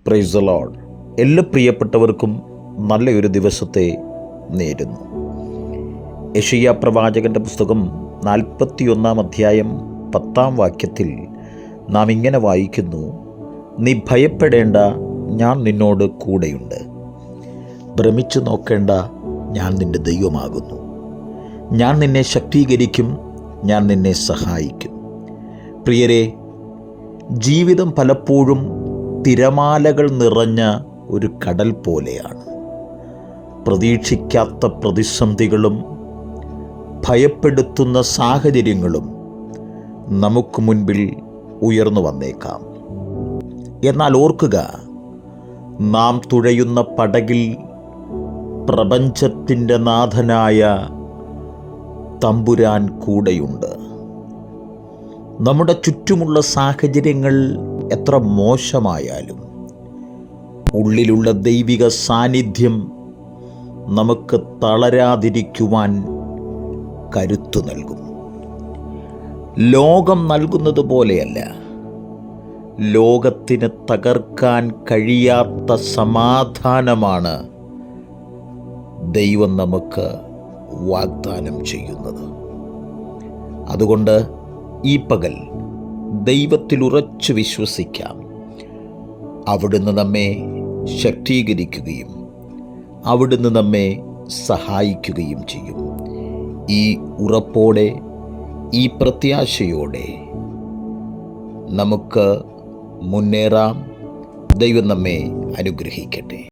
Praise the Lord. എല്ലാ പ്രിയപ്പെട്ടവർക്കും നല്ലൊരു ദിവസത്തെ നേരുന്നു. യെശയ്യാ പ്രവാചകൻ്റെ പുസ്തകം 41 അധ്യായം 10 വാക്യത്തിൽ നാം ഇങ്ങനെ വായിക്കുന്നു: നീ ഭയപ്പെടേണ്ട, ഞാൻ നിന്നോട് കൂടെയുണ്ട്. ഭ്രമിച്ചു നോക്കേണ്ട, ഞാൻ നിൻ്റെ ദൈവമാകുന്നു. ഞാൻ നിന്നെ ശക്തീകരിക്കും, ഞാൻ നിന്നെ സഹായിക്കും. പ്രിയരെ, ജീവിതം പലപ്പോഴും തിരമാലകൾ നിറഞ്ഞ ഒരു കടൽ പോലെയാണ്. പ്രതീക്ഷിക്കാത്ത പ്രതിസന്ധികളും ഭയപ്പെടുത്തുന്ന സാഹചര്യങ്ങളും നമുക്ക് മുൻപിൽ ഉയർന്നു വന്നേക്കാം. എന്നാൽ ഓർക്കുക, നാം തുഴയുന്ന പടകിൽ പ്രപഞ്ചത്തിൻ്റെ നാഥനായ തമ്പുരാൻ കൂടെയുണ്ട്. നമ്മുടെ ചുറ്റുമുള്ള സാഹചര്യങ്ങൾ എത്ര മോശമായാലും ഉള്ളിലുള്ള ദൈവിക സാന്നിധ്യം നമുക്ക് തളരാതിരിക്കുവാൻ കരുത്തു നൽകും. ലോകം നൽകുന്നത് പോലെയല്ല, ലോകത്തിന് തകർക്കാൻ കഴിയാത്ത സമാധാനമാണ് ദൈവം നമുക്ക് വാഗ്ദാനം ചെയ്യുന്നത്. അതുകൊണ്ട് ഈ പകൽ ദൈവത്തിൽ ഉറച്ചു വിശ്വസിക്കാം. അവിടുന്ന് നമ്മെ ശക്തീകരിക്കുകയും അവിടുന്ന് നമ്മെ സഹായിക്കുകയും ചെയ്യും. ഈ ഉറപ്പോടെ, ഈ പ്രത്യാശയോടെ നമുക്ക് മുന്നേറാം. ദൈവം നമ്മെ അനുഗ്രഹിക്കട്ടെ.